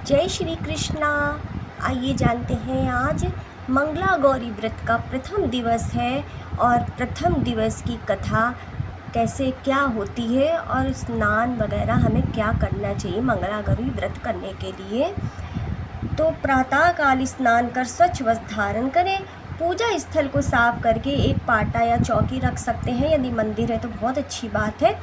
जय श्री कृष्णा। आइए जानते हैं, आज मंगला गौरी व्रत का प्रथम दिवस है और प्रथम दिवस की कथा कैसे क्या होती है और स्नान वगैरह हमें क्या करना चाहिए मंगला गौरी व्रत करने के लिए। तो प्रातःकाल स्नान कर स्वच्छ वस्त्र धारण करें। पूजा स्थल को साफ करके एक पाटा या चौकी रख सकते हैं। यदि मंदिर है तो बहुत अच्छी बात है।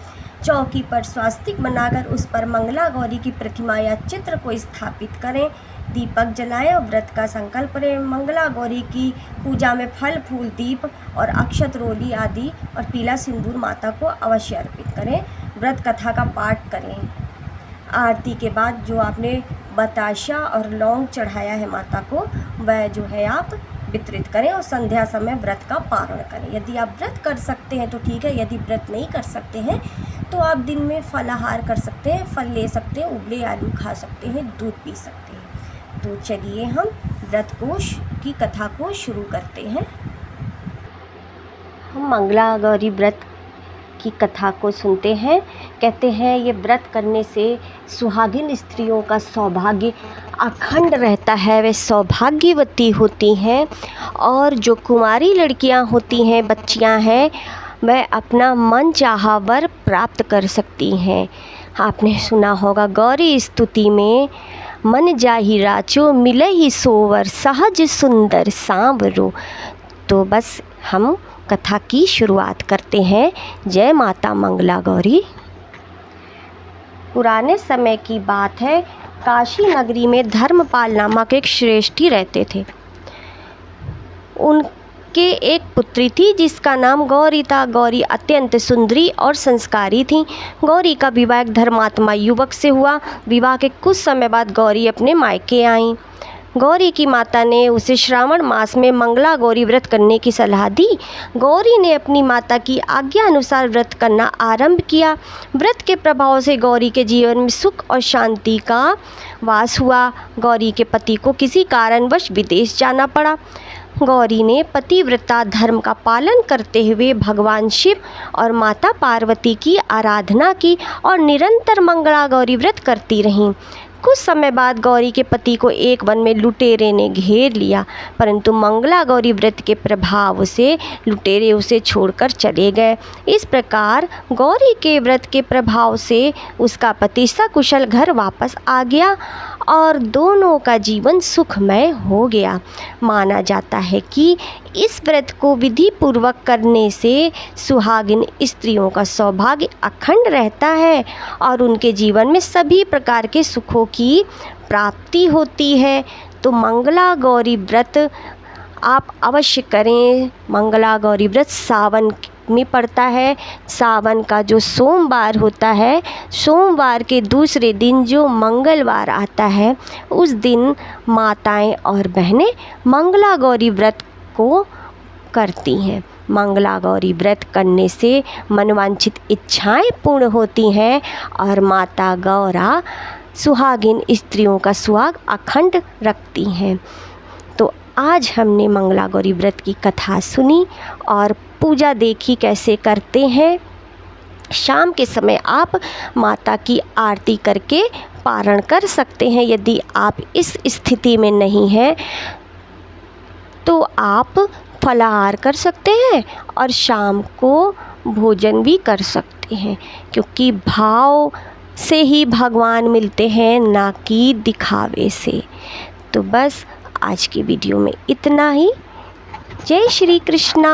चौकी पर स्वास्तिक बनाकर उस पर मंगला गौरी की प्रतिमा या चित्र को स्थापित करें। दीपक जलाएं और व्रत का संकल्प करें। मंगला गौरी की पूजा में फल फूल दीप और अक्षत रोली आदि और पीला सिंदूर माता को अवश्य अर्पित करें। व्रत कथा का पाठ करें। आरती के बाद जो आपने बताशा और लौंग चढ़ाया है माता को, वह जो है आप वितरित करें और संध्या समय व्रत का पारण करें। यदि आप व्रत कर सकते हैं तो ठीक है, यदि व्रत नहीं कर सकते हैं तो आप दिन में फलाहार कर सकते हैं, फल ले सकते हैं, उबले आलू खा सकते हैं, दूध पी सकते हैं। तो चलिए हम व्रत की कथा को शुरू करते हैं। हम मंगला गौरी व्रत की कथा को सुनते हैं। कहते हैं ये व्रत करने से सुहागिन स्त्रियों का सौभाग्य अखंड रहता है, वे सौभाग्यवती होती हैं और जो कुंवारी लड़कियां होती हैं, बच्चियां हैं, वह अपना मन चाहा वर प्राप्त कर सकती हैं। आपने सुना होगा गौरी स्तुति में, मन जाहि राचो मिले ही सोवर सहज सुंदर सांवरो। तो बस हम कथा की शुरुआत करते हैं। जय माता मंगला गौरी। पुराने समय की बात है, काशी नगरी में धर्मपाल नामक एक श्रेष्ठी रहते थे। उनके एक पुत्री थी जिसका नाम गौरी था। गौरी अत्यंत सुंदरी और संस्कारी थी। गौरी का विवाह एक धर्मात्मा युवक से हुआ। विवाह के कुछ समय बाद गौरी अपने मायके आईं। गौरी की माता ने उसे श्रावण मास में मंगला गौरी व्रत करने की सलाह दी। गौरी ने अपनी माता की आज्ञा अनुसार व्रत करना आरंभ किया। व्रत के प्रभाव से गौरी के जीवन में सुख और शांति का वास हुआ। गौरी के पति को किसी कारणवश विदेश जाना पड़ा। गौरी ने पतिव्रता धर्म का पालन करते हुए भगवान शिव और माता पार्वती की आराधना की और निरंतर मंगला गौरी व्रत करती रहीं। कुछ समय बाद गौरी के पति को एक वन में लुटेरे ने घेर लिया, परंतु मंगला गौरी व्रत के प्रभाव से लुटेरे उसे छोड़कर चले गए। इस प्रकार गौरी के व्रत के प्रभाव से उसका पति सकुशल घर वापस आ गया और दोनों का जीवन सुखमय हो गया। माना जाता है कि इस व्रत को विधि पूर्वक करने से सुहागिन स्त्रियों का सौभाग्य अखंड रहता है और उनके जीवन में सभी प्रकार के सुखों की प्राप्ति होती है। तो मंगला गौरी व्रत आप अवश्य करें। मंगला गौरी व्रत सावन में पड़ता है। सावन का जो सोमवार होता है, सोमवार के दूसरे दिन जो मंगलवार आता है, उस दिन माताएं और बहनें मंगला गौरी व्रत को करती हैं। मंगला गौरी व्रत करने से मनवांछित इच्छाएं पूर्ण होती हैं और माता गौरा सुहागिन स्त्रियों का सुहाग अखंड रखती हैं। तो आज हमने मंगला गौरी व्रत की कथा सुनी और पूजा देखी कैसे करते हैं। शाम के समय आप माता की आरती करके पारण कर सकते हैं। यदि आप इस स्थिति में नहीं हैं तो आप फलाहार कर सकते हैं और शाम को भोजन भी कर सकते हैं, क्योंकि भाव से ही भगवान मिलते हैं, ना कि दिखावे से। तो बस आज की वीडियो में इतना ही। जय श्री कृष्णा।